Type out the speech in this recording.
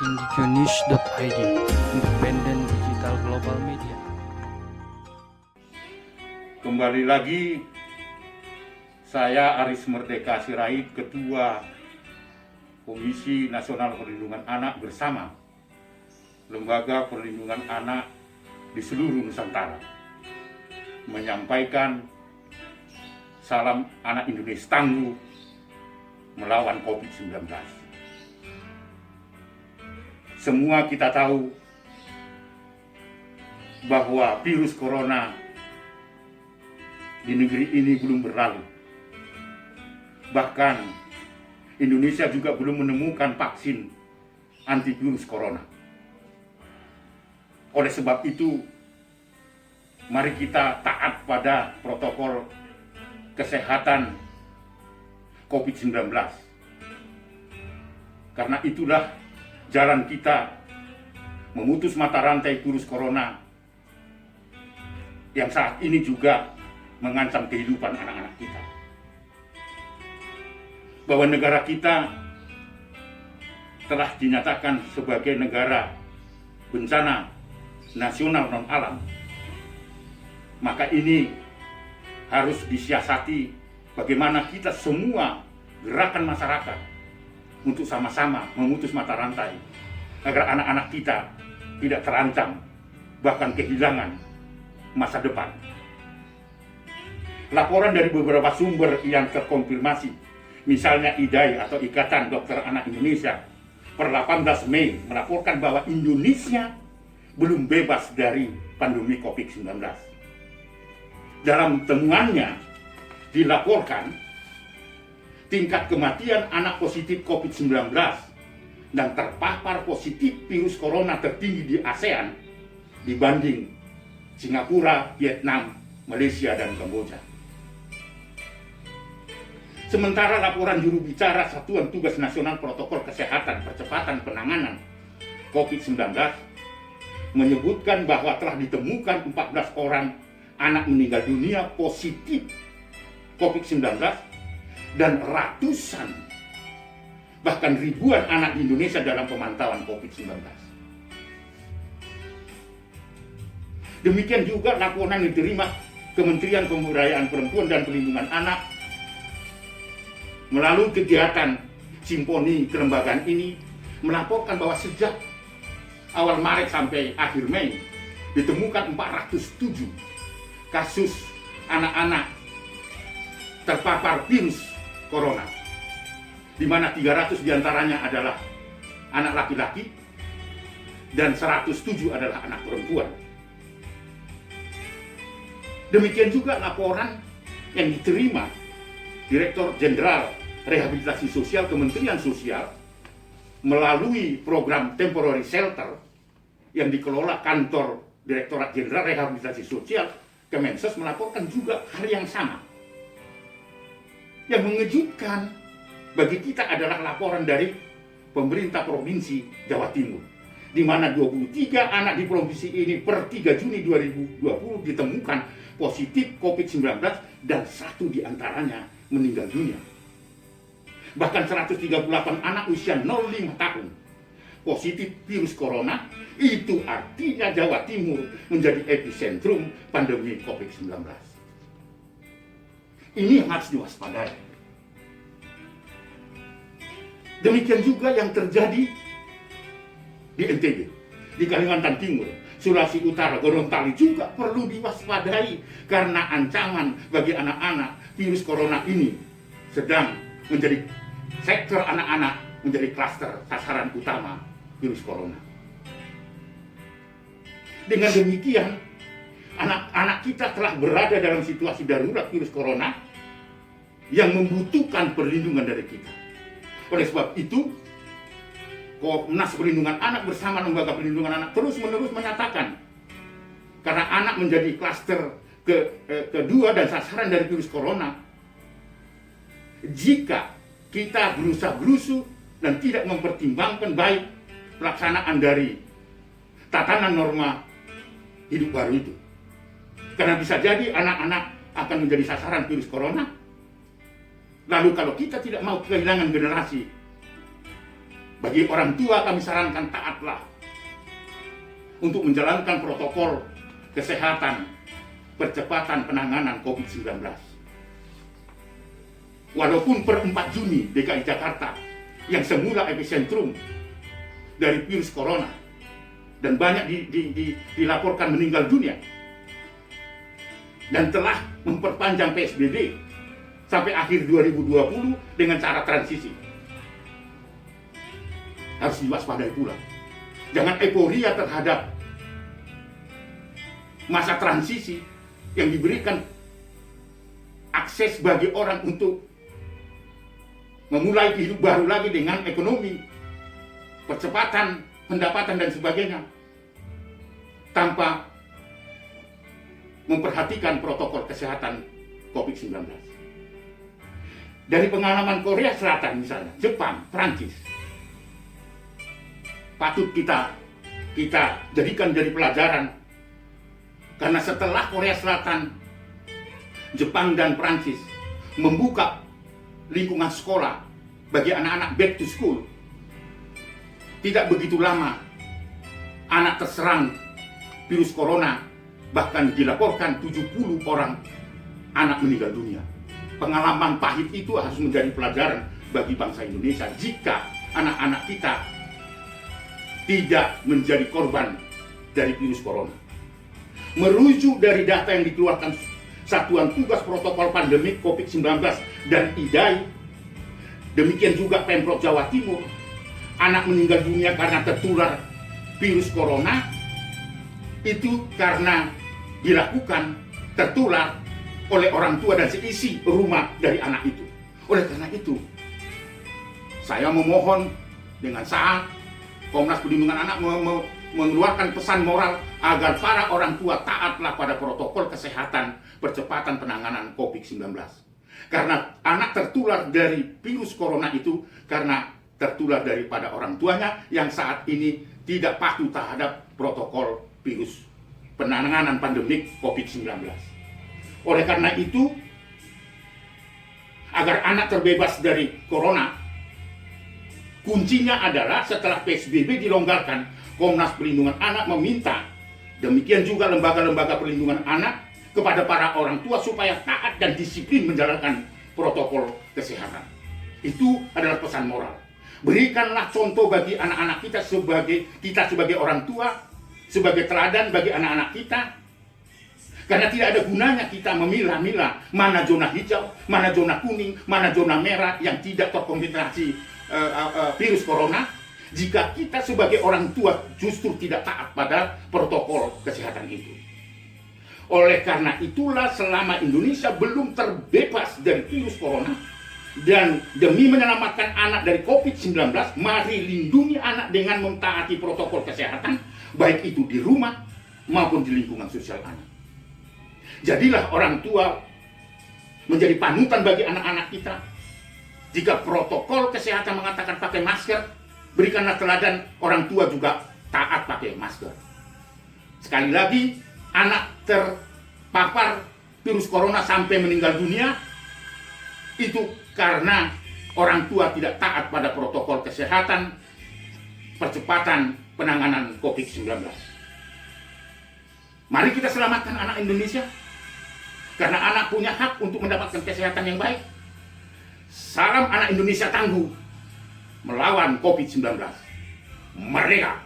indikanews.id, independen digital global media. Kembali lagi, saya Aris Merdeka Sirait, Ketua Komisi Nasional Perlindungan Anak bersama Lembaga Perlindungan Anak di seluruh Nusantara, menyampaikan salam anak Indonesia tangguh melawan COVID-19. Semua kita tahu bahwa virus corona di negeri ini belum berlalu. Bahkan Indonesia juga belum menemukan vaksin antivirus corona. Oleh sebab itu, mari kita taat pada protokol kesehatan COVID-19. Karena itulah jalan kita memutus mata rantai virus corona yang saat ini juga mengancam kehidupan anak-anak kita. Bahwa negara kita telah dinyatakan sebagai negara bencana nasional non-alam, maka ini harus disiasati bagaimana kita semua gerakan masyarakat untuk sama-sama memutus mata rantai agar anak-anak kita tidak terancam, bahkan kehilangan masa depan. Laporan dari beberapa sumber yang terkonfirmasi, misalnya IDAI atau Ikatan Dokter Anak Indonesia, per 18 Mei melaporkan bahwa Indonesia belum bebas dari pandemi COVID-19. Dalam temuannya dilaporkan tingkat kematian anak positif COVID-19 dan terpapar positif virus corona tertinggi di ASEAN dibanding Singapura, Vietnam, Malaysia, dan Kamboja. Sementara laporan juru bicara Satuan Tugas Nasional Protokol Kesehatan Percepatan Penanganan COVID-19 menyebutkan bahwa telah ditemukan 14 orang anak meninggal dunia positif COVID-19 dan ratusan, bahkan ribuan anak di Indonesia dalam pemantauan COVID-19. Demikian juga laporan yang diterima Kementerian Pemberdayaan Perempuan dan Perlindungan Anak melalui kegiatan simponi kelembagaan ini melaporkan bahwa sejak awal Maret sampai akhir Mei ditemukan 407 kasus anak-anak terpapar virus corona, di mana 300 diantaranya adalah anak laki-laki dan 107 adalah anak perempuan. Demikian juga laporan yang diterima Direktur Jenderal Rehabilitasi Sosial Kementerian Sosial melalui program Temporary Shelter yang dikelola kantor Direktorat Jenderal Rehabilitasi Sosial Kemensos melaporkan juga hal yang sama. Yang mengejutkan bagi kita adalah laporan dari pemerintah Provinsi Jawa Timur, di mana 23 anak di provinsi ini per 3 Juni 2020 ditemukan positif COVID-19 dan 1 diantaranya meninggal dunia. Bahkan 138 anak usia 0,5 tahun positif virus corona. Itu artinya Jawa Timur menjadi epicentrum pandemi COVID-19. Ini yang harus diwaspadai. Demikian juga yang terjadi di NTB, di Kalimantan Timur, Sulawesi Utara, Gorontalo juga perlu diwaspadai karena ancaman bagi anak-anak virus corona ini sedang menjadi sektor anak-anak menjadi klaster sasaran utama virus corona. Dengan demikian, anak-anak kita telah berada dalam situasi darurat virus corona yang membutuhkan perlindungan dari kita. Oleh sebab itu, Komnas Perlindungan Anak bersama Lembaga Perlindungan Anak terus-menerus menyatakan, karena anak menjadi klaster kedua dan sasaran dari virus corona, jika kita berusaha-berusuh dan tidak mempertimbangkan baik pelaksanaan dari tatanan norma hidup baru itu, karena bisa jadi anak-anak akan menjadi sasaran virus corona. Lalu kalau kita tidak mau kehilangan generasi Bagi orang tua kami sarankan taatlah untuk menjalankan protokol kesehatan percepatan penanganan COVID-19. Walaupun per 4 Juni DKI Jakarta yang semula epicentrum dari virus corona dan banyak dilaporkan meninggal dunia dan telah memperpanjang PSBB sampai akhir 2020 dengan cara transisi. Harus diwaspadai pula. Jangan euforia terhadap masa transisi yang diberikan akses bagi orang untuk memulai hidup baru lagi dengan ekonomi, percepatan pendapatan dan sebagainya, tanpa memperhatikan protokol kesehatan COVID-19. Dari pengalaman Korea Selatan misalnya, Jepang, Prancis, patut kita jadikan jadi pelajaran, karena setelah Korea Selatan, Jepang dan Prancis membuka lingkungan sekolah bagi anak-anak back to school, tidak begitu lama anak terserang virus corona, bahkan dilaporkan 70 orang anak meninggal dunia. Pengalaman pahit itu harus menjadi pelajaran bagi bangsa Indonesia jika anak-anak kita tidak menjadi korban dari virus corona. Merujuk dari data yang dikeluarkan Satuan Tugas Protokol Pandemik COVID-19 dan IDAI, demikian juga Pemprov Jawa Timur, anak meninggal dunia karena tertular virus corona itu karena dilakukan tertular oleh orang tua dan seisi rumah dari anak itu. Oleh karena itu, saya memohon dengan sangat Komnas Perlindungan Anak mengeluarkan pesan moral agar para orang tua taatlah pada protokol kesehatan percepatan penanganan COVID-19. Karena anak tertular dari virus corona itu karena tertular daripada orang tuanya yang saat ini tidak patuh terhadap protokol virus penanganan pandemik COVID-19. Oleh karena itu, agar anak terbebas dari corona, kuncinya adalah setelah PSBB dilonggarkan, Komnas Perlindungan Anak meminta, demikian juga lembaga-lembaga perlindungan anak, kepada para orang tua supaya taat dan disiplin menjalankan protokol kesehatan. Itu adalah pesan moral. Berikanlah contoh bagi anak-anak kita sebagai orang tua, sebagai teladan bagi anak-anak kita. Karena tidak ada gunanya kita memilah-milah mana zona hijau, mana zona kuning, mana zona merah yang tidak terkontaminasi virus corona, jika kita sebagai orang tua justru tidak taat pada protokol kesehatan itu. Oleh karena itulah selama Indonesia belum terbebas dari virus corona dan demi menyelamatkan anak dari COVID-19, mari lindungi anak dengan mentaati protokol kesehatan, baik itu di rumah maupun di lingkungan sosial anak. Jadilah orang tua menjadi panutan bagi anak-anak kita. Jika protokol kesehatan mengatakan pakai masker, berikanlah teladan orang tua juga taat pakai masker. Sekali lagi, anak terpapar virus corona sampai meninggal dunia, itu karena orang tua tidak taat pada protokol kesehatan percepatan penanganan COVID-19. Mari kita selamatkan anak Indonesia, karena anak punya hak untuk mendapatkan kesehatan yang baik. Salam anak Indonesia tangguh melawan COVID-19. Merdeka!